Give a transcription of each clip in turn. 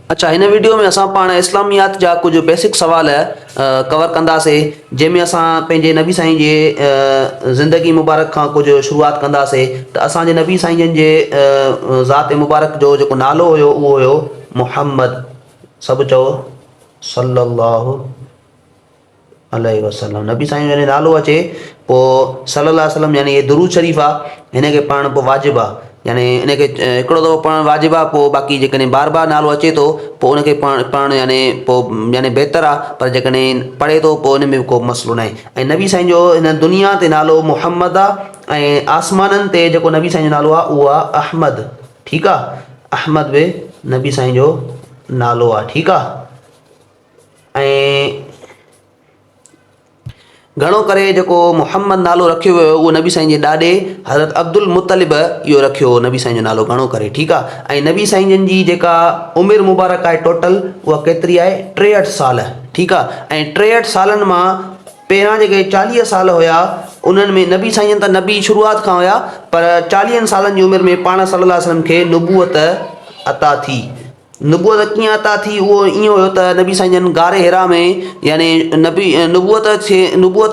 अच्छा, इन वीडियो में असां पाण इस्लामियात जा कुछ बेसिक सवाल कवर कंदासीं, जंहिंमें असां पंहिंजे नबी साईं जे ज़िंदगी मुबारक खां कुझु शुरूआत कंदासीं। त असांजे नबी साईं जन जे ज़ात मुबारक जो जेको नालो हुयो उहो हुयो मुहम्मद। सभु चओ सल्लल्लाहु अलैहि वसल्लम। नबी साईं जो नालो अचे पोइ सल्लल्लाहु अलैहि वसल्लम यानी ये दुरूद शरीफ़ आहे, हिन खे पढ़णु पोइ वाजिबु आहे, यानी इनखे हिकिड़ो दफ़ो पढ़णु वाजिबु आहे। पोइ बाक़ी जेकॾहिं बार बार नालो अचे थो पोइ उनखे पढ़णु यानी पोइ यानी बहितरु आहे, पर जेकॾहिं पढ़े थो पोइ इन में को मसइलो न आहे। ऐं नबी साईं जो हिन दुनिया ते नालो मुहम्मद आहे, ऐं आसमाननि ते जेको नबी साईं जो नालो आहे उहो आहे अहमद। ठीकु आहे, अहमद बि नबी साईं जो नालो आहे। ठीकु आहे। ऐं घणो करे जेको मुहम्मद नालो रखियो वियो उहो नबी साईं जे ॾाॾे हज़रत अब्दुल मुतलिब इहो रखियो हो नबी साईं जो नालो घणो करे। ठीकु आहे। ऐं नबी साईं जन जी जेका उमिरि मुबारक आहे टोटल उहा केतिरी आहे, 63 साल। ठीकु आहे। ऐं 63 सालनि मां पहिरां जेके 40 साल हुया उन्हनि में नबी साईं जन त नबी शुरूआत खां हुया, पर 40 सालनि जी उमिरि में पाण सल्लल्लाहु अलैहि वसल्लम खे नुबूअत अता थी। नुबूअत कीअं अता थी, उहो ईअं हुयो त नबी साईं जन गारे हिरा में यानी नुबूअत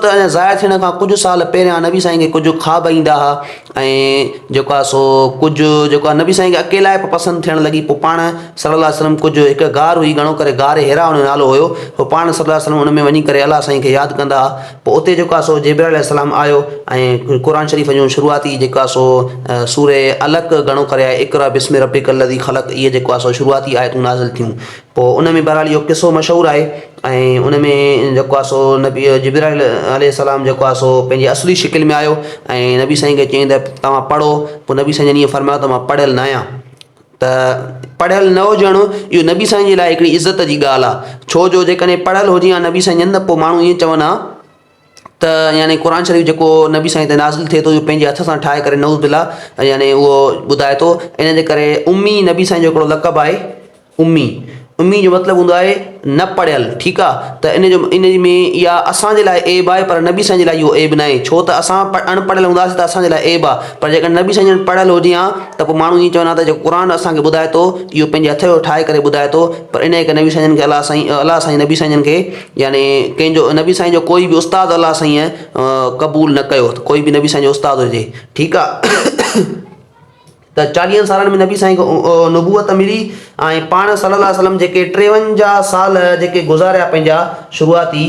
अञा ज़ाहिर थियण खां कुझु साल पहिरियां नबी साईं खे कुझु ख़्वाब ईंदा हुआ, ऐं जेको आहे सो कुझु जेको आहे नबी साईं खे अकेला पसंदि थियणु लॻी। पोइ पाण सल्लल्लाहु अलैहि वसल्लम कुझु हिकु गार हुई, घणो करे गारे हिरा हुन जो नालो हुयो, पोइ पाण सल्लल्लाहु अलैहि वसल्लम हुन में वञी करे अलाह साईं खे यादि कंदा हुआ। पोइ उते जेको आहे सो जिब्राइल अलैहिस्सलाम आयो ऐं क़ुर शरीफ़ जूं शुरूआती जेको आहे सो सूरे अलक घणो करे आहे इक़रा बिस्मि रब्बिकल लज़ी ख़लक़, इहे जेको आहे सो शुरूआती आयतूं नाज़िल थियूं। पोइ उन में बहरहाल इहो किसो मशहूरु आहे, ऐं उन में जेको आहे सो नबी जिब्राइल अलैहिस्सलाम जेको आहे सो पंहिंजी असली शिकिल में आयो ऐं नबी साईं खे चईं त तव्हां पढ़ो। पोइ नबी साईं जन ईअं फरमायो त मां पढ़ियल न आहियां। त पढ़ियल न हुजणु इहो नबी साईं जे लाइ हिकिड़ी इज़त जी ॻाल्हि आहे, छो जो जेकॾहिं पढ़ियल हुजे हा नबी साईं जन त पोइ माण्हू ईअं चवनि हा त यानी क़ुर शरीफ़ जेको नबी साईं ते नाज़िल थिए थो इहो पंहिंजे हथ सां ठाहे करे नऊज़ बिल्लाह यानी उहो ॿुधाए थो। इन जे करे उम्मी नबी साईं जो हिकिड़ो लक़ब आहे उम्मी। उम्मी जो मतिलबु हूंदो आहे न पढ़ियल। ठीकु आहे। त इन में इहा असांजे लाइ एब आहे, पर नबी साईं जे लाइ इहो एब न आहे, छो त असां अनपढ़ियल हूंदासीं त असांजे लाइ एब आहे, पर जेकॾहिं नबी साईं जन पढ़ियल हुजे हा त पोइ माण्हू ईअं चवंदा त जेको क़ुर असांखे ॿुधाए थो इहो पंहिंजे हथ जो ठाहे करे ॿुधाए थो। पर इन करे नबी साईं जन खे अलाह साईं नबी साईं जन खे यानी कंहिंजो नबी साईं जो कोई बि उस्तादु अलाह साईं क़बूल न कयो, कोई बि नबी साईं जो उस्तादु हुजे। ठीकु आहे। त 40 सालनि में नबी साईं खे नुबूअत मिली ऐं पाण सल्लल्लाहु अलैहि वसल्लम जेके 53 साल जेके गुज़ारिया पंहिंजा शुरूआती,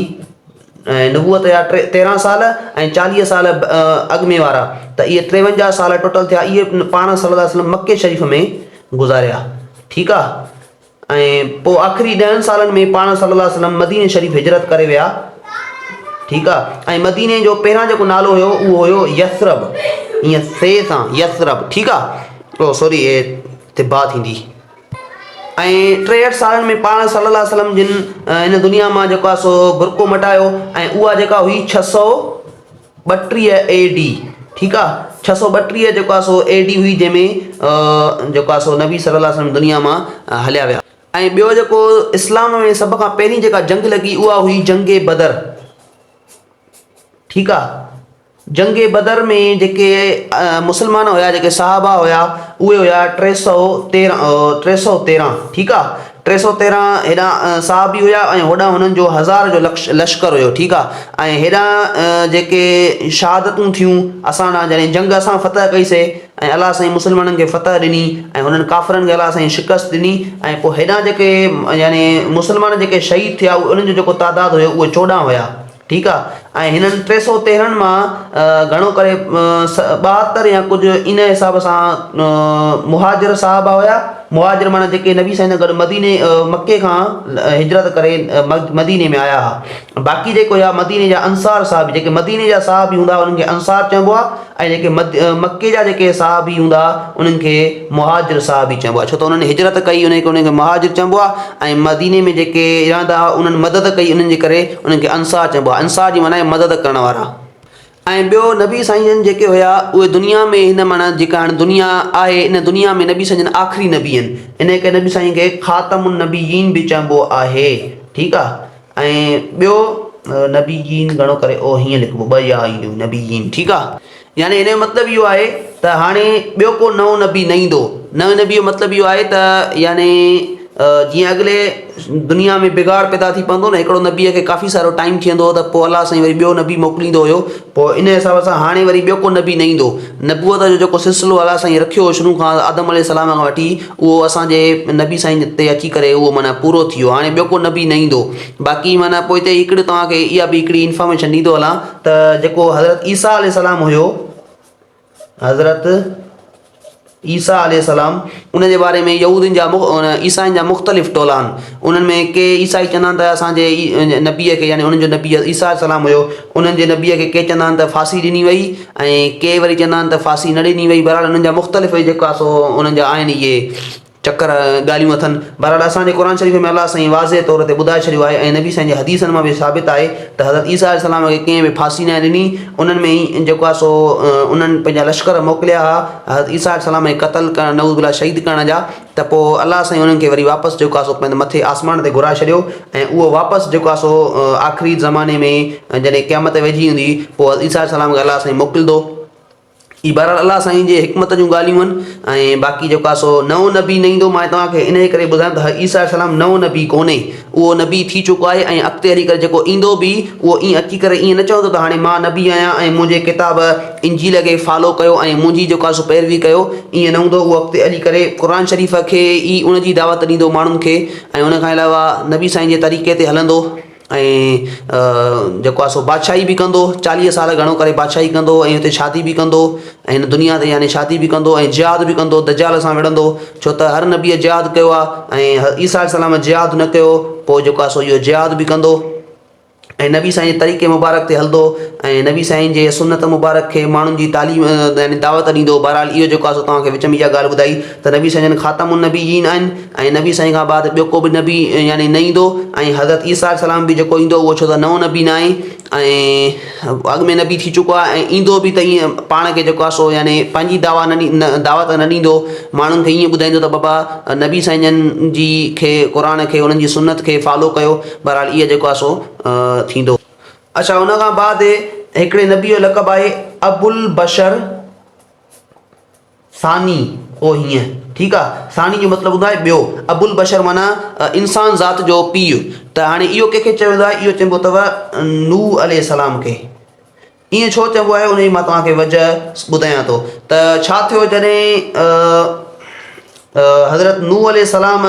ऐं नुबूअत जा 13 साल ऐं 40 साल अॻु में वारा, त इहे 53 साल टोटल थिया। इहे पाण सल्लल्लाहु अलैहि वसल्लम मके शरीफ़ में गुज़ारिया। ठीकु आहे। ऐं पोइ आख़िरी 10 सालनि में पाण सल्लल्लाहु अलैहि वसल्लम मदीने शरीफ़ हिजरत करे विया। ठीकु आहे। ऐं मदीने जो पहिरां जेको नालो हुयो उहो हुयो यसरब, ईअं से सां यसरब। ठीकु आहे। सॉरी तिबा थींदी। ऐं 63 सालनि में पाण सल्लल्लाहु अलैहि वसल्लम जिन हिन दुनिया मां जेको आहे सो बुरको मटायो, ऐं उहा जेका हुई 632 AD। ठीकु आहे। 632 जेको आहे सो AD हुई, जंहिंमें जेको आहे सो नबी सल्लल्लाहु अलैहि वसल्लम दुनिया मां हलिया विया। ऐं ॿियो जेको इस्लाम में सभ खां पहिरीं जेका जंग लॻी उहा हुई जंगे बदर। ठीकु आहे। जंगे बदर में जेके मुस्लमान हुया, जेके सहाबा हुया, उहे हुया 313। ठीकु आहे। 313 हेॾा सहाबी हुया ऐं होॾां हुननि जो 1000 जो लश्कर हुयो। ठीकु आहे। ऐं हेॾा जेके शहादतूं थियूं असां यानी जंग असां फ़तह कईसीं ऐं अलाह साईं मुस्लमाननि खे फ़तह ॾिनी ऐं हुननि काफ़िरनि खे अलाह साईं शिकस्त ॾिनी। ऐं पोइ हेॾा जेके यानी मुस्लमान जेके शहीद थिया उन्हनि जो जेको तादादु हुयो उहे 14 हुया। ठीकु आहे। ऐं हिननि 313 मां घणो करे 72 या कुझु इन हिसाब सां मुहाजिर साहबा हुया। मुहाजिर माना जेके नबी साईं सां गॾु मके खां हिजरत करे मदीने में आया हुआ। बाक़ी जेको हुया मदीने जा अंसार साहबी, जेके मदीने जा साहबी हूंदा उन्हनि खे अंसार चइबो आहे, ऐं जेके मके जा जेके साहबी हूंदा उन्हनि खे मुहाजिर साहबी चइबो आहे, छो त उन्हनि हिजरत कई उन्हनि खे मुहाजिर चइबो आहे। ऐं मदीने में जेके रहंदा हुआ उन्हनि मदद कई, उन्हनि जे करे उन्हनि खे अंसार चइबो आहे। अंसार जी माना मदद करण वारा। ऐं ॿियो नबी साईं जन जेके हुया उहे दुनिया में हिन माना जेका हाणे दुनिया आहे इन दुनिया में नबी साईं जन आख़िरी नबी आहिनि, इन करे नबी साईं खे ख़ातमुन नबीयीन बि चइबो आहे। ठीकु आहे। ऐं ॿियो नबीयीन घणो करे ओ हीअं लिखिबो 2 या ईंदियूं नबीयीन। ठीकु आहे। यानी हिन जो मतिलबु इहो आहे त हाणे ॿियो को नओं नबी न ईंदो। नओं नबी जो मतिलबु इहो आहे त यानी जीअं अॻिले दुनिया में बिगाड़ पैदा थी पवंदो न, हिकिड़ो नबीअ खे काफ़ी सारो टाइम थी वेंदो त पोइ अलाह साईं वरी ॿियो नबी मोकिलींदो हुयो। पोइ इन हिसाब सां हाणे वरी ॿियो को नबी न ईंदो। नबूअत जो जेको सिलसिलो अलाह साईं रखियो हो शुरू खां आदम अलैहिस्सलाम खां वठी, उहो असांजे नबी साईं ते अची करे उहो माना पूरो थी वियो। हाणे ॿियो को नबी न ईंदो। बाक़ी माना पोइ हिते हिकिड़ी तव्हांखे इहा बि हिकिड़ी इंफॉर्मेशन ॾींदो हलां त जेको हज़रत ईसा अलैहिस्सलाम हुयो, हज़रत ईसा अलैहिस्सलाम, उन जे बारे में यहूदियुनि जा ईसाइनि जा मुख़्तलिफ़ टोला आहिनि। उन्हनि में के ईसाई चवंदा आहिनि त असांजे नबीअ खे, यानी उन्हनि जो नबी ईसा अलैहिस्सलाम हुयो, उन्हनि जे नबीअ खे के चवंदा आहिनि त फांसी ॾिनी वई ऐं के वरी चवंदा आहिनि त फांसी न ॾिनी वई। बहरहाल उन्हनि जा मुख़्तलिफ़ जेका सो उन्हनि जा आहिनि इहे चकर ॻाल्हियूं अथनि। बहरहाल असांजे क़ुर शरीफ़ में अलाह साईं वाज़े तौर ते ॿुधाए छॾियो आहे ऐं नबी साईं जे हदीसनि मां बि साबित आहे त हज़रत ईसा अलैहिस्सलाम खे कंहिं बि फांसी न ॾिनी। उन्हनि में ई जेको आहे सो उन्हनि पंहिंजा लश्कर मोकिलिया हुआ हज़रत ईसा अलैहिस्सलाम खे क़तल करणु, नऊज़ बिल्लाह शहीद करण जा। त पोइ अलाह साईं उन्हनि खे वरी वापसि जेको आहे सो पंहिंजे मथे आसमान ते घुराए छॾियो ऐं उहो वापसि जेको आहे सो आख़िरी ज़माने में जॾहिं क़यामत वेझी हूंदी, पोइ ईसा अलैहिस्सलाम खे अलाह साईं मोकिलींदो। ई बहरहाल अलाह साईं जे हिकमत जूं ॻाल्हियूं आहिनि। ऐं बाक़ी जेको आहे सो नओं नबी न ईंदो। मां तव्हांखे इन जे करे ॿुधायां त ईसा अलैहिस्सलाम नओं नबी कोन्हे, उहो नबी थी चुको आहे ऐं अॻिते हली करे जेको ईंदो बि उहो ईअं अची करे ईअं न चवंदो त हाणे मां नबी आहियां ऐं मुंहिंजे किताब इंजील खे फॉलो कयो ऐं मुंहिंजी जेको आहे सो पैरवी कयो, ईअं न हूंदो। उहो अॻिते हली करे क़ुर शरीफ़ खे ई उनजी दावत ॾींदो माण्हुनि खे ऐं उनखां अलावा नबी साईं जे तरीक़े ते हलंदो ऐं जेको आहे सो बादशाही बि कंदो। 40 साल घणो करे बादशाही कंदो ऐं हुते शादी बि कंदो ऐं हिन दुनिया ते यानी शादी बि कंदो ऐं जिहाद बि कंदो, दज्जाल सां विढ़ंदो। छो त हर नबीअ जिहाद कयो आहे ऐं ईसा अलैहिस्सलाम जिहाद न कयो। पोइ जेको आहे सो इहो जिहाद बि कंदो ऐं नबी साईं जे तरीक़े मुबारक ते हलंदो ऐं नबी साईं जे सुन्नत मुबारक खे माण्हुनि जी तालीम यानी दावत ॾींदो। बहरहाल इहो जेको आहे सो तव्हांखे विच में इहा ॻाल्हि ॿुधाई त नबी साईं जन ख़ातमुन नबीयीन आहिनि ऐं नबी साईं खां बाद ॿियो को बि नबी यानी न ईंदो। ऐं हज़रत ईसा अलैहिस्सलाम बि जेको ईंदो उहो छो त नओं नबी न आहे ऐं अॻु में नबी थी चुको आहे ऐं ईंदो बि त ईअं पाण खे जेको आहे सो यानी पंहिंजी दावत न ॾींदो, माण्हुनि खे ईअं ॿुधाईंदो त बाबा नबी साईं जन जी खे क़ुर खे उन्हनि जी सुन्नत खे फॉलो कयो। बहरहाल इहो जेको आहे सो थींदो। अच्छा, हुन खां बाद हिकिड़े नबी जो लक़ब आहे अबुल बशर सानी। ओ हीअं ठीकु आहे, सानी जो मतिलबु हूंदो आहे ॿियो। अबुल बशर माना इंसान ज़ात जो पीउ। त हाणे इहो कंहिंखे चयो वेंदो आहे? इहो चइबो अथव नूह अलैहिस्सलाम खे। ईअं छो चइबो आहे उनजी मां तव्हांखे वजह ॿुधायां थो। त छा थियो जॾहिं हज़रत नूह अलैहिस्सलाम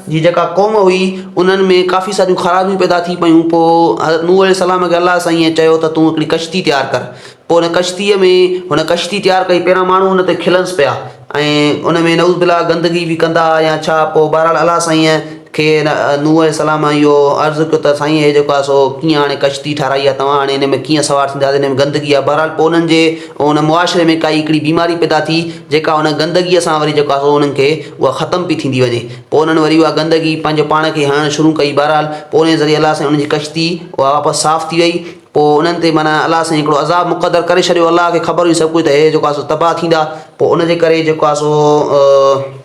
जी जेका क़ौम हुई उन्हनि में काफ़ी सारियूं ख़राबियूं पैदा थी पयूं। पोइ हज़रत नूह अलैहिस्सलाम खे अलाह साईं ईअं चयो त तूं हिकिड़ी कश्ती तयारु कर। पोइ हुन कश्तीअ में हुन कश्ती तयारु कई। पहिरां माण्हू हुन ते खिलंसि पिया ऐं उन में नऊज़ बिल्लाह गंदगी बि कंदा या छा। पोइ बहरहाल अलाह साईं खे नूह अलैहिस्सलाम इहो अर्ज़ु कयो त साईं हे जेको आहे सो कीअं हाणे कश्ती ठाराई आहे तव्हां, हाणे हिन में कीअं सवार थींदा, हिन में गंदगी आहे। बहरहाल पोइ उन्हनि जे उन मुआशिरे में काई हिकिड़ी बीमारी पैदा थी जेका हुन गंदगीअ सां वरी जेको आहे सो उन्हनि खे उहा ख़तमु पई थींदी वञे। पोइ उन्हनि वरी उहा गंदगी पंहिंजे पाण खे हणणु शुरू कई। बहरहाल पोइ उन ज़रिए अलाह साईं उनजी कश्ती उहा वापसि साफ़ थी वई। पोइ उन्हनि ते माना अलाह साईं हिकिड़ो अज़ाब मुक़दर करे छॾियो। अलाह खे ख़बर हुई सभु कुझु त हे जेको आहे सो तबाह थींदा। पोइ उनजे करे जेको आहे सो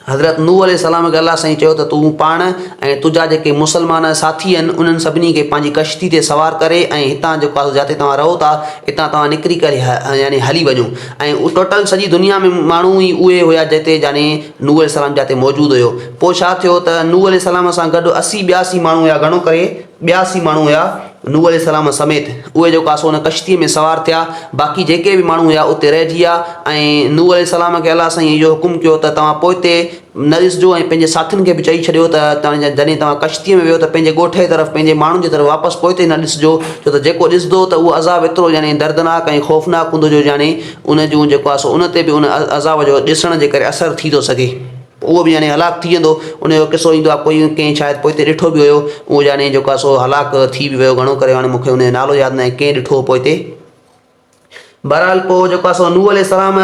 हज़रत नूह अलैहिस्सलाम खे अलाह साईं चयो त तूं पाण ऐं तुंहिंजा जेके मुसलमान साथी आहिनि उन्हनि सभिनी खे पंहिंजी कश्ती ते सवार करे ऐं हितां जेको आहे जिते तव्हां रहो था हितां तव्हां निकिरी करे यानी हली वञो। ऐं टोटल सॼी दुनिया में माण्हू ई उहे हुया जिते यानी नूह अलैहिस्सलाम जिते मौजूदु हुयो। पोइ छा थियो त नूह अलैहिस्सलाम सां गॾु 80-82 माण्हू हुया, घणो करे 82 माण्हू हुया नूह अलैहिस्सलाम समेत। उहे जेको आहे सो हुन कश्तीअ में सवार थिया। बाक़ी जेके बि माण्हू हुया उते रहिजी विया ऐं नूह अलैहिस्सलाम खे अलाह साईं इहो हुकुम कयो त तव्हां पोइ हिते न ॾिसिजो ऐं पंहिंजे साथियुनि खे बि चई छॾियो त जॾहिं तव्हां कश्तीअ में वियो त पंहिंजे ॻोठ जी तरफ़ पंहिंजे माण्हुनि जी तरफ़ वापसि पोइ हिते न ॾिसिजो। छो त जेको ॾिसंदो त उहो अज़ाब एतिरो यानी दर्दनाक ऐं ख़ौफ़नाक हूंदो जो यानी उन जूं जेको आहे सो उन ते बि उन अज़ाब जो ॾिसण जे करे असरु थी थो सघे। उहो बि यानी हलाक थी वेंदो। उनजो किसो ईंदो आहे, कोई कंहिं शायदि पोइ हिते ॾिठो बि हुयो, उहो यानी जेको आहे सो हलाक थी बि वियो। घणो करे हाणे मूंखे उनजो नालो यादि न आहे कंहिं ॾिठो पोइ हिते। बहरहाल पोइ जेको आहे सो नूह अलैहिस्सलाम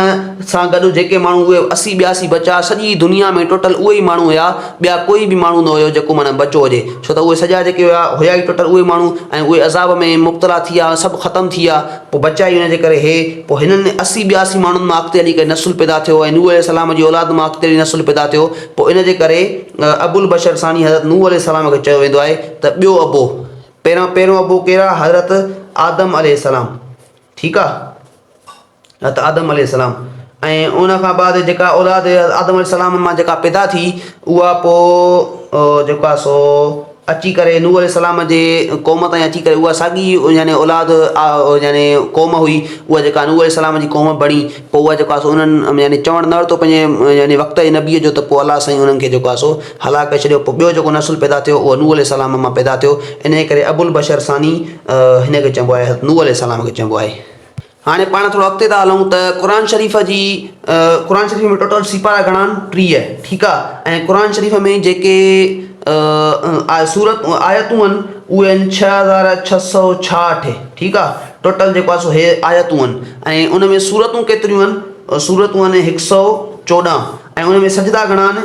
सां गॾु जेके माण्हू उहे 80-82 बचा, सॼी दुनिया में टोटल उहे ई माण्हू हुया, ॿिया कोई बि माण्हू न हुयो जेको माना बचो हुजे। छो त उहे सॼा जेके हुया ई टोटल उहे माण्हू ऐं उहे अज़ाब में मुब्तला थी विया, सभु ख़तमु थी विया। पोइ बचा ई हुनजे करे हे। पोइ हिननि 80-82 माण्हुनि मां अॻिते हली करे नसुल पैदा थियो ऐं नूह अलैहिस्सलाम जी औलाद मां अॻिते हली नसुल पैदा थियो। पोइ इन जे करे अबुल बशर सानी हज़रत नूह अलैहिस्सलाम खे चयो वेंदो आहे त ॿियो अबो। पहिरियों अबो कहिड़ा? हज़रत आदम अलैहिस्सलाम। ठीकु आहे, हज़रत आदम अलैहिस्सलाम। ऐं उन खां बाद जेका औलाद आदम अलैहिस्सलाम मां जेका पैदा थी उहा पोइ जेको आहे सो अची करे नूह अलैहिस्सलाम जे क़ौम ताईं अची करे उहा साॻी यानी औलाद यानी क़ौम हुई उहा जेका नूह अलैहिस्सलाम जी क़ौम बणी पोइ उहा जेको आहे सो उन्हनि यानी चवणु न वरितो पंहिंजे यानी वक़्त जे नबीअ जो त पोइ अलाह साईं उन्हनि खे जेको आहे सो हलाक करे छॾियो। पोइ ॿियो जेको नसुल पैदा थियो उहो नूह अलैहिस्सलाम मां पैदा थियो। इन जे करे अबुल बशर सानी हिन खे चइबो आहे, नूह अलैहिस्सलाम खे चइबो आहे। हाणे पाण थोरो अॻिते था हलूं त क़ुर शरीफ़ जी क़ुर शरीफ़ में टोटल सिपारा घणा आहिनि 30, ठीकु आहे। ऐं क़ुर शरीफ़ में जेके सूरत आयतूं आहिनि उहे आहिनि 6666, ठीकु आहे। टोटल जेको आहे सो हे आयतूं आहिनि ऐं उन में सूरतूं केतिरियूं आहिनि, सूरतूं आहिनि 114 ऐं उन में सजदा घणा आहिनि,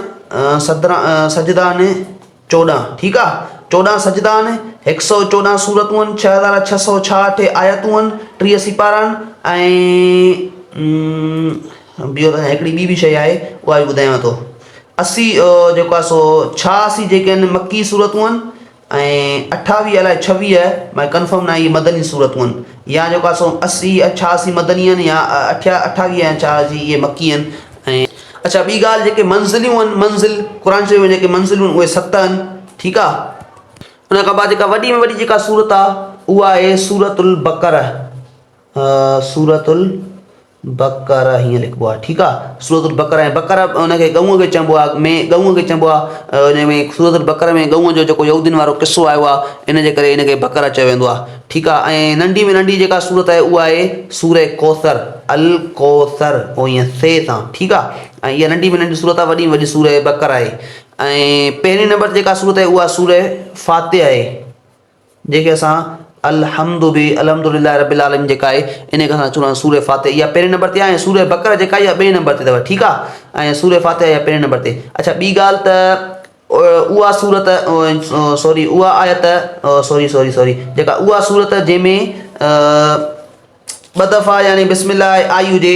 सजदा आहिनि 14, ठीकु आहे। 14 सजदा आहिनि, 114 सूरतूं आहिनि, 6666 आयतूं आहिनि, 30 सिपारा आहिनि ऐं ॿियो त हिकिड़ी ॿी बि शइ आहे उहा बि ॿुधायांव थो। 80 जेको आहे सो 86 जेके आहिनि मकी सूरतूं आहिनि ऐं 28 अलाए 26 मां कन्फर्म न आहे इहे मदनी सूरतूं आहिनि या जेको आहे सो 80 86 मदनी आहिनि या 28 या 86 इहे मकी आहिनि। ऐं अच्छा ॿी ॻाल्हि जेके मंज़िलियूं आहिनि, मंज़िल क़ुर शरीफ़ में जेके मंज़िलियूं आहिनि उहे 7 आहिनि, ठीकु आहे। उन खां बाद जेका वॾी में वॾी जेका सूरत आहे उहा आहे सूरतुल बक़रा, सूरतुल बक़रा हीअं लिखिबो आहे, ठीकु आहे। सूरतुल बक़रा ऐं बक़रा उनखे ॻऊं खे चइबो आहे, ॻऊं खे चइबो आहे। उन में सूरतुल बक़रा में ॻऊं जो जेको यहूदीन वारो किस्सो आयो आहे इन जे करे इनखे बक़रा चयो वेंदो आहे, ठीकु आहे। ऐं नंढी में नंढी जेका सूरत आहे उहा आहे सूर कौसर, अल कौसर पोइ ईअं से सां, ठीकु आहे। ऐं इहा नंढी में नंढी सूरत आहे, वॾी में वॾी सूर बक़रा आहे। ऐं पहिरीं नंबर जेका सूरत आहे उहा सूर फातिहा आहे, जेके असां अल्हम्दुलिल्लाह रब्बिल आलमीन जेका आहे इन खे असां चवंदा आहियूं सूर फातिहा। इहा पहिरें नंबर ते आहे ऐं सूर बक़रा जेका इहा ॿिए नंबर ते अथव, ठीकु आहे। ऐं सूर फातिहा इहा पहिरें नंबर ते। अच्छा ॿी ॻाल्हि त उहा सूरत सॉरी उहा आयत सॉरी जेका उहा सूरत जंहिंमें 2 दफ़ा यानी बिस्मिल्लाह आई हुजे,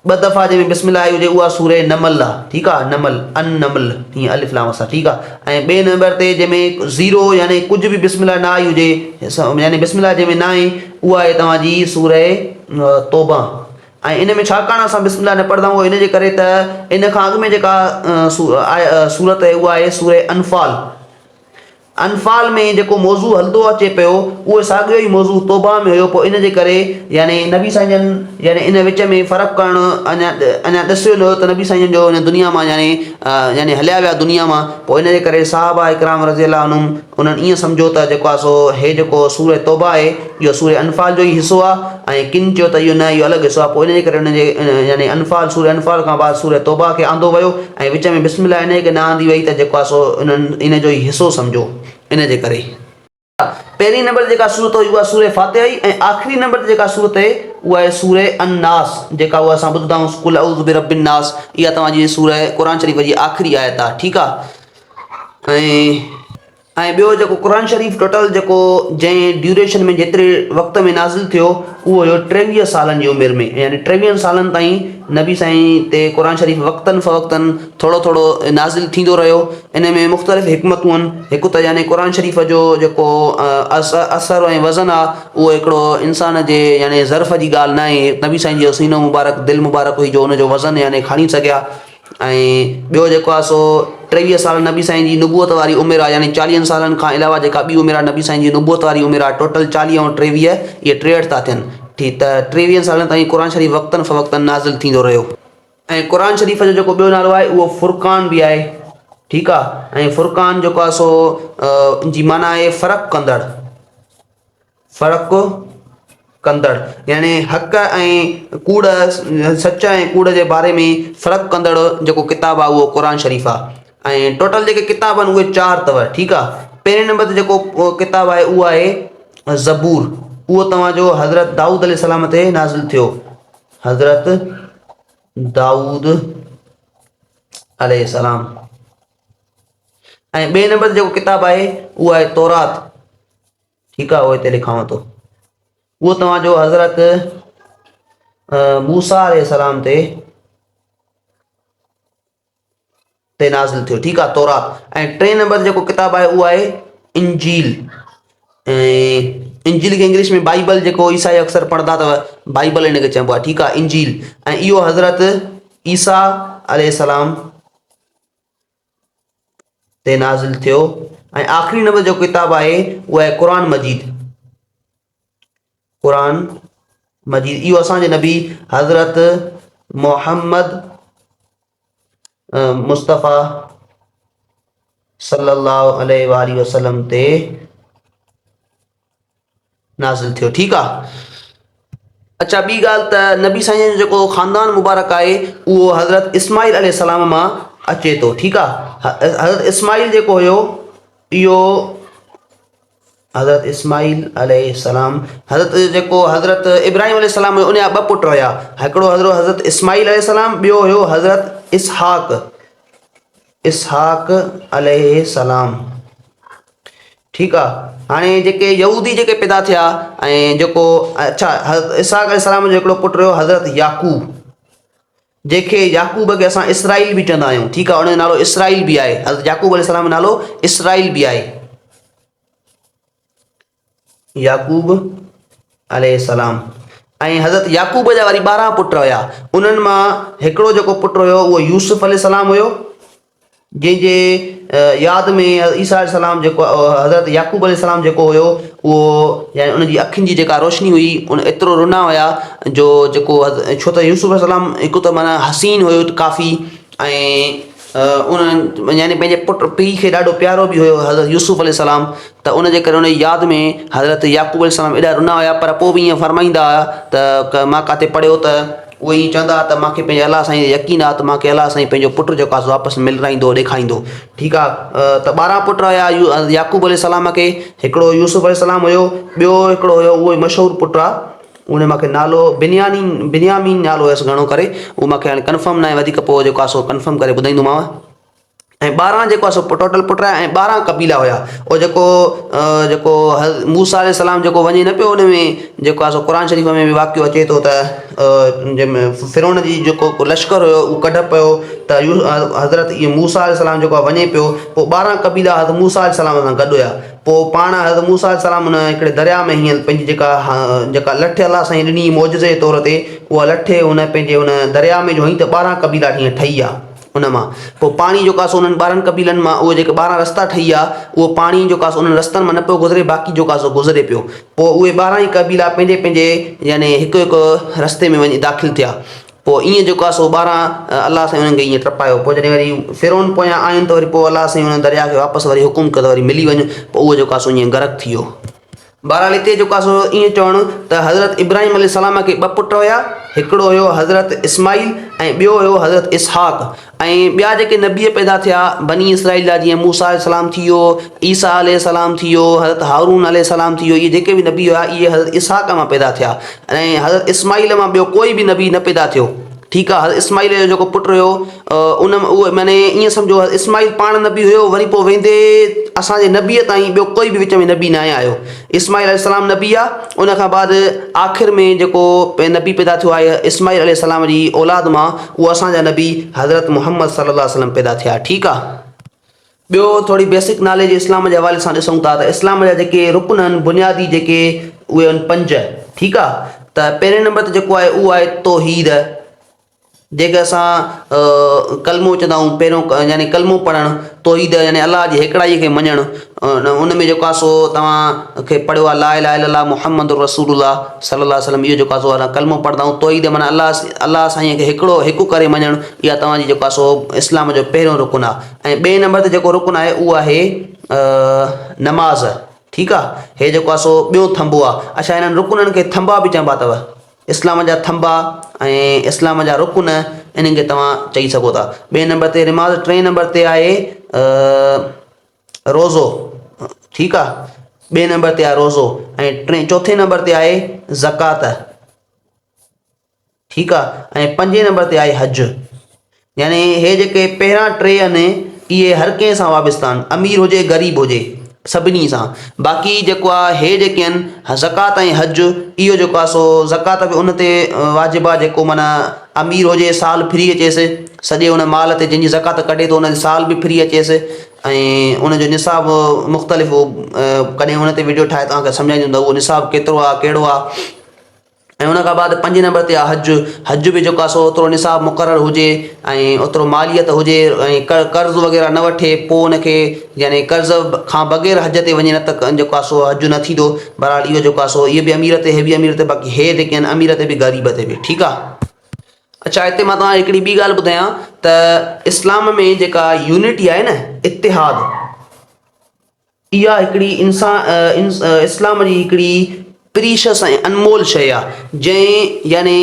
2 दफ़ा जंहिंमें बिस्मिल्लाह आई हुजे उहा सूर नमल आहे, ठीकु आहे। नमल अन नमल हीअं अलिफ लाम सां, ठीकु आहे। ऐं ॿिए नंबर ते जंहिंमें 0 यानी कुझु बि बिस्मिल्लाह न आई हुजे यानी बिस्मिल्लाह जंहिंमें न आहे उहा आहे तव्हांजी सूर तौबा। ऐं इन में छाकाणि असां बिस्मिल्लाह न पढ़ंदा आहियूं इन जे करे त इन खां अॻु में जेका सूरत आहे उहा आहे सूर अनफाल। अनफाल में जेको मौज़ू हलंदो अचे पियो उहो साॻियो ई मौज़ू तौबा में हुयो। पोइ इन जे करे यानी नबी साईं जन यानी इन विच में फ़र्क़ु करणु अञा ॾिसियो न हुयो त नबी साईं जन जो इन दुनिया मां यानी हलिया विया दुनिया मां। पोइ इन जे करे साहबा इकराम रज़ी अल्लाह अन्हुम उन्हनि ईअं सम्झो त जेको आहे सो हे जेको सूर तौबा आहे इहो सूर अनफाल जो ई हिसो आहे ऐं किन चयो त इहो न इहो अलॻि हिसो आहे। पोइ इन जे करे उनजे यानी सूर अनफाल खां बाद सूर तौबा खे आंदो वियो ऐं विच में बिस्मिल्लाह इन खे न आंदी वई त जेको आहे सो इन्हनि इन जो ई हिसो सम्झो। इन जे करे पहिरीं नंबर ते जेका सूरत हुई उहा सूर फातिहा हुई ऐं आख़िरी नंबर ते जेका सूरत आहे उहा आहे सूर अन्नास, जेका उहा असां ॿुधंदा आहियूं कुल अऊज़ु बिरब्बिन नास। इहा तव्हांजी सूर क़ुर शरीफ़ जी आख़िरी आयत आहे, ठीकु आहे। ऐं ॿियो जेको क़ुर शरीफ़ टोटल जेको जंहिं ड्यूरेशन में जेतिरे वक़्त में नाज़िल थियो उहो हुयो 23 सालनि जी उमिरि में, यानी 23 सालनि ताईं नबी साईं ते क़ुर शरीफ़ वक़्तनि फ़वक़्तनि थोरो थोरो नाज़िल थींदो रहियो। इन में मुख़्तलिफ़ हिकमतूं आहिनि। हिकु त यानी क़ुर शरीफ़ जो जेको असरु ऐं वज़न आहे उहो हिकिड़ो इंसान जे यानी ज़र्फ़ जी ॻाल्हि न आहे। नबी साईं जो सीनो मुबारक दिलि मुबारक हुई जो हुनजो वज़न यानी खणी सघिया। ऐं ॿियो जेको आहे सो 23 साल नबी साईं जी नुबूअत वारी उमिरि आहे, यानी 40 सालनि खां अलावा जेका ॿी उमिरि आहे नबी साईं जी नुबूअत वारी उमिरि आहे। टोटल 40 ऐं 23 इहे 63 था थियनि, ठीकु। त 23 सालनि ताईं क़ुर शरीफ़ वक़्तनि फ़वक़्तनि नाज़िल थींदो रहियो। ऐं क़ुर शरीफ़ जो जेको ॿियो नालो आहे उहो फ़ुरक़ान बि आहे, ठीकु आहे। ऐं फ़ुरक़ान जेको आहे सो जी माना आहे फ़र्क़ु कंदड़, फ़र्क़ु कंदड़ यानी हक़ ऐं कूड़, सच ऐं कूड़ जे बारे में फ़र्क़ु कंदड़ जेको किताबु आहे उहो क़ुर शरीफ़ आहे। ऐं टोटल जेके किताब आहिनि उहे 4 अथव, ठीकु आहे। पहिरें नंबर ते जेको किताबु आहे उहो आहे ज़बूर। उहो तव्हांजो हज़रत दाऊद अलैहिस्सलाम ते नाज़िल थियो, हज़रत दाऊद अलैहिस्सलाम। ऐं ॿिए नंबर ते जेको किताबु आहे उहो आहे तौरात, ठीकु आहे। उहो हिते लिखांव थो, उहो तव्हांजो हज़रत मूसा अलैहिस्सलाम ते नाज़िल थियो, ठीकु आहे, तौरात। ऐं टे नंबर जेको किताबु आहे उहो आहे इंजील। ऐं इंजील खे इंग्लिश में बाइबल जेको ईसाई अक्सर पढ़ंदा अथव बाइबल हिनखे चइबो आहे, ठीकु आहे, इंजील। ऐं इहो हज़रत ईसा अलैहिस्सलाम ते नाज़िल थियो। ऐं आख़िरी नंबर जो किताबु आहे उहो आहे क़ुरान मजीद। क़ुरान मजीद इहो असांजे नबी हज़रत मोहम्मद मुस्तफ़ा सल्लल्लाहु अलैहि वसल्लम ते नाज़िल थियो, ठीकु आहे। अच्छा, ॿी ॻाल्हि त नबी साईं जो जेको ख़ानदान मुबारक आहे उहो हज़रत इस्माइल अलैहिस्सलाम मां अचे थो, ठीकु आहे। हज़रत इस्माइल जेको हुयो इहो हज़रत इस्माइल अलैहिस्सलाम हज़रत इब्राहिम अलैहिस्सलाम हुयो, उन जा ॿ पुट हुया, हिकिड़ो हज़रत इस्माइल अलैहिस्सलाम, ॿियो हुयो हज़रत इसहाक अलैहिस्सलाम, ठीकु आहे। हाणे जेके यहूदी जेके पैदा थिया ऐं जेको अच्छा हज़रत इसहाक अलैहिस्सलाम जो हिकिड़ो पुटु हुयो हज़रत याकूब, जंहिंखे याकूब खे असां इसराइल बि चवंदा आहियूं, ठीकु आहे, उनजो नालो इसराइल बि आहे। हज़रत याकूब अलैहिस्सलाम जो नालो इसराइल बि आहे, याकूब अलैहिस्सलाम। ऐं हज़रत याकूब जा वरी 12 पुट हुया, उन्हनि मां हिकिड़ो जेको पुटु हुयो उहो यूसुफ अलैहिस्सलाम हुयो, जंहिंजे यादि में ईसा अलैहिस्सलाम जेको हज़रत याकूब अलैहिस्सलाम जेको हुयो उहो यानी उनजी अखियुनि जी जेका रोशनी हुई उन एतिरो रुना हुया जो जेको छो त यूसुफ अलैहिस्सलाम हिकु त माना हसीन हुयो काफ़ी, ऐं उन यानी पंहिंजे पुटु पीउ खे ॾाढो प्यारो बि हुयो हज़रत यूसुफ अलैहिस्सलाम, त उनजे करे उनजी यादि में हज़रत याकूब अलैहिस्सलाम एॾा रुना हुया। पर पोइ बि ईअं फरमाईंदा हुआ त मां किथे पढ़ियो त उहे ईअं चवंदा त मूंखे पंहिंजे अलाह साईं यकीन आहे त मूंखे अलाह साईं पंहिंजो पुटु जेको आहे वापसि मिलाईंदो ॾेखारींदो, ठीकु आहे। त 12 पुट हुया याकूब अलैहिस्सलाम खे, हिकिड़ो यूसुफ अलैहिस्सलाम हुयो, ॿियो हिकिड़ो हुयो उहो मशहूरु पुटु आहे, उन मूंखे नालो बिन्यामीन नालो हुयसि घणो करे, उहो मूंखे हाणे कंफर्म न आहे, वधीक पोइ जेको आहे सो कंफर्म करे ॿुधाईंदोमांव। ऐं 12 जेको आहे सो टोटल पुट ऐं 12 कबीला हुया। उहो जेको मूसा अलैहिस्सलाम जेको वञे न पियो, उन में जेको आहे सो क़ुरान शरीफ़ में बि वाक़ियो अचे थो त जंहिंमें फिरौन जी जेको लश्कर हुयो उहो कढ पियो त हज़रत इहो मूसा अलैहिस्सलाम जेको आहे वञे पियो, पोइ 12 कबीला हज़रत मूसा अलैहिस्सलाम सां गॾु हुया। पोइ पाण हज़रत मूसा अलैहिस्सलाम उन हिकिड़े दरिया में हीअं पंहिंजी जेका लठ अलाह साईं ॾिनी मौजज़े जे तौर ते, उहा लठ उन पंहिंजे उन दरिया में जो हई त 12 कबीला हीअं ठही विया। उन मां पोइ पाणी जेको आहे सो उन्हनि 12 कबीलनि मां उहे जेके 12 रस्ता ठही विया, उहो पाणी जेको आहे सो उन्हनि रस्तनि मां न पियो गुज़रे, बाक़ी जेको आहे सो गुज़रे पियो। पोइ उहे 12 ई कबीला पंहिंजे पंहिंजे यानी हिकु हिकु रस्ते में वञी दाख़िल थिया। पोइ ईअं जेको आहे सो 12 अलाह साईं उन्हनि खे ईअं टपायो। पोइ जॾहिं वरी फिरौन पोयां आहिनि त वरी पोइ अलाह साईं उन दरिया खे वापसि वरी हुकुम कयो त वरी मिली वञे, पोइ उहो जेको आहे सो ईअं गरक थी वियो। बहरहाल हिते जेको आहे सो ईअं चवणु त हज़रत इब्राहिम अलैहिस्सलाम खे 2 पुट हुया, हिकिड़ो हुयो हज़रत इस्माइल ऐं ॿियो हुयो हज़रत इसहाक। ऐं ॿिया जेके नबी पैदा थिया बनी इसराइल जा, जीअं मूसा अलैहिस्सलाम थी वियो, ईसा अलैहिस्सलाम थी वियो, हज़रत हारून अलैहिस्सलाम थी वियो, इहे जेके बि नबी हुआ इहे हज़रत इसहाक मां पैदा थिया। ऐं हज़रत इस्माइल मां ॿियो कोई बि नबी न पैदा थियो, ठीकु आहे। हज़रत इस्माइल जो जेको पुटु हुयो उन में उहे माने ईअं सम्झो इस्माइल पाण नबी हुयो, वरी पोइ वेंदे असांजे नबीअ ताईं ॿियो कोई बि विच में नबी न आयो। इस्माइल अलैहिस्सलाम नबी आहे, उन खां बाद आख़िर में जेको नबी पैदा थियो आहे इस्माइल अलैहिस्सलाम जी औलाद मां, उहो असांजा नबी हज़रत मुहम्मद सल्लल्लाहु अलैहि वसल्लम पैदा थिया, ठीकु आहे। ॿियो थोरी बेसिक नॉलेज इस्लाम जे हवाले सां ॾिसूं था त इस्लाम जा जेके रुकन आहिनि बुनियादी जेके उहे आहिनि 5, ठीकु आहे। त पहिरें नंबर ते जेको आहे उहो आहे तौहीद, जेके असां कलमो चवंदा आहियूं, पहिरियों यानी कलमो पढ़णु, तौहीद यानी अलाह जी हिकिड़ाईअ खे मञणु। उन में जेको आहे सो तव्हांखे पढ़ियो आहे ला इलाहा इल्लल्लाह मुहम्मद रसूलुल्लाह सल्लल्लाहु अलैहि वसल्लम, इहो जेको आहे सो असां कलमो पढ़ंदा आहियूं। तौहीद माना अलाह साईं खे हिकु करे मञणु, इहा तव्हांजी जेको आहे सो इस्लाम जो पहिरियों रुकन आहे। ऐं ॿिए नंबर ते जेको रुकन आहे उहो आहे नमाज़, ठीकु आहे। हे जेको आहे सो ॿियो थंबो आहे। अच्छा, हिननि रुकननि खे थंबा बि चइबा अथव, इस्लाम जा थंबा ऐं इस्लाम जा रुकन, इन्हनि खे तव्हां चई सघो था। ॿिए नंबर ते निमाज़, 3 नंबर ते आहे रोज़ो, ठीकु आहे। 2 नंबर ते आहे रोज़ो ऐं 4 नंबर ते आहे ज़कात, ठीकु आहे। ऐं 5 नंबर ते आहे हज। यानी हे जेके पहिरां 3 आहिनि इहे हर कंहिं सां वाबिस्ता आहिनि, अमीर हुजे ग़रीब हुजे सभिनी सां। बाक़ी जेको आहे हे जेके आहिनि ज़कात ऐं हज, इहो जेको आहे सो ज़कात बि उन ते वाजिबु आहे जेको माना अमीर हुजे साल फ्री अचेसि, सॼे हुन माल ते जंहिंजी ज़कात कढे थो उन साल बि फ्री अचेसि। ऐं उनजो निसाब मुख़्तलिफ़ कॾहिं हुन ते वीडियो ठाहे तव्हांखे सम्झाईंदो उहो निसाब केतिरो आहे कहिड़ो आहे। ऐं उन खां बाद 5 नंबर ते आहे हज। हज बि जेको आहे सो ओतिरो निसाब मुक़ररु हुजे ऐं ओतिरो मालियत हुजे ऐं कर्ज़ वग़ैरह न वठे पोइ उनखे यानी कर्ज़ खां बग़ैर हज ते वञे, न त जेको आहे सो हज न थींदो। बहरहाल इहो जेको आहे सो इहे बि अमीर ते, हे बि अमीर ते, बाक़ी हे जेके आहिनि अमीर ते बि ग़रीब ते बि, ठीकु आहे। अच्छा, हिते मां तव्हांखे हिकिड़ी ॿी ॻाल्हि ॿुधायां त इस्लाम में जेका यूनिटी आहे न, इतिहाद, इहा हिकिड़ी इस्लाम जी हिकिड़ी प्रीशियस ऐं अनमोल शइ आहे। जंहिं यानी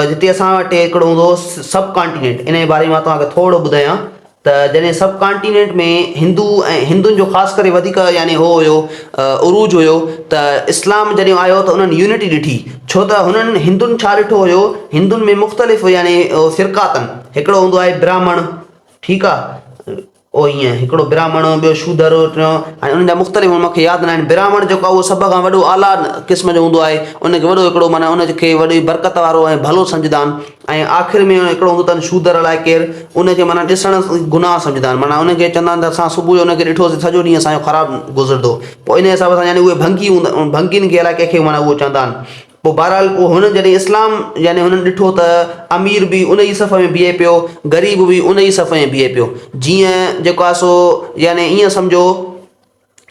जिते असां वटि हिकिड़ो हूंदो सब कॉन्टिनेंट, इन जे बारे में मां तव्हांखे थोरो ॿुधायां त जॾहिं सब कॉन्टिनेंट में हिंदू ऐं हिंदुनि जो ख़ासि करे वधीक यानी हो हुयो उरूज हुयो, त इस्लाम जॾहिं आयो त उन्हनि यूनिटी ॾिठी। छो त हुननि हिंदुनि छा ॾिठो हुयो, हिंदुनि में मुख़्तलिफ़ यानी फ़िरका अथनि। हिकिड़ो हूंदो आहे ब्राह्मण, ठीकु आहे, ओ ईअं हिकिड़ो ब्राह्मण, ॿियो शूदर, ऐं उन्हनि जा मुख़्तलिफ़ मूंखे यादि न आहिनि। ब्राह्मण जेको आहे उहो सभ खां वॾो आला क़िस्म जो हूंदो आहे, उनखे वॾो हिकिड़ो माना उनखे वॾी बरकत वारो ऐं भलो सम्झंदा आहिनि। ऐं आख़िर में हिकिड़ो हूंदो अथनि शूदर अलाए केरु, उनखे माना ॾिसण गुनाह सम्झंदा आहिनि। माना उनखे चवंदा आहिनि त असां सुबुह जो उनखे ॾिठोसीं सॼो ॾींहुं असांजो ख़राबु गुज़रंदो। पोइ इन हिसाब सां यानी उहे भंगी हूंदा, भंगियुनि खे अलाए कंहिंखे माना उहो चवंदा आहिनि। पोइ बहरहाल पोइ हुननि जॾहिं इस्लाम यानी हुननि ॾिठो त अमीर बि उन ई सफ़ में बीहे पियो, ग़रीब बि उन ई सफ़ में बीहे पियो। जीअं जेको आहे सो यानी ईअं सम्झो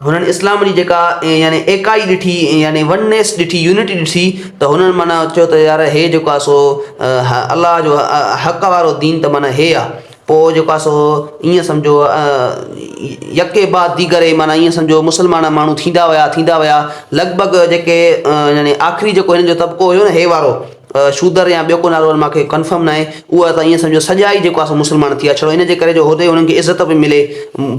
हुननि इस्लाम जी जेका यानी एकाई ॾिठी, यानी वननेस ॾिठी, यूनिटी ॾिठी, त हुननि माना चयो त यार हे जेको आहे सो अलाह जो हक़ वारो दीन त माना हे आहे। पोइ जेको आहे सो ईअं सम्झो यके बाद दीगर माना ईअं सम्झो मुस्लमान माण्हू थींदा विया लॻभॻि जेके यानी आख़िरी जेको हिन जो तबिको हुयो न, हे वारो शूदर या ॿियो को नालो मूंखे कंफर्म न आहे, उहा त ईअं सम्झो सॼा ई जेको आहे सो मुस्लमान थी विया। छड़ो इन जे करे जो होॾे हुननि खे इज़त बि मिले,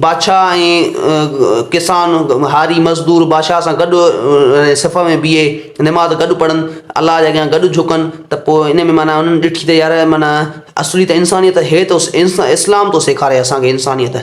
बादशाह ऐं किसान, हारी मज़दूर बादशाह सां गॾु सिफ़ में बीहे, निमाज़ गॾु पढ़नि, अलाह जे अॻियां गॾु झुकनि, त पोइ इन में माना उन्हनि ॾिठी त यार माना असली त इंसानियत हे तो, इस्लाम थो सेखारे असांखे इंसानियत।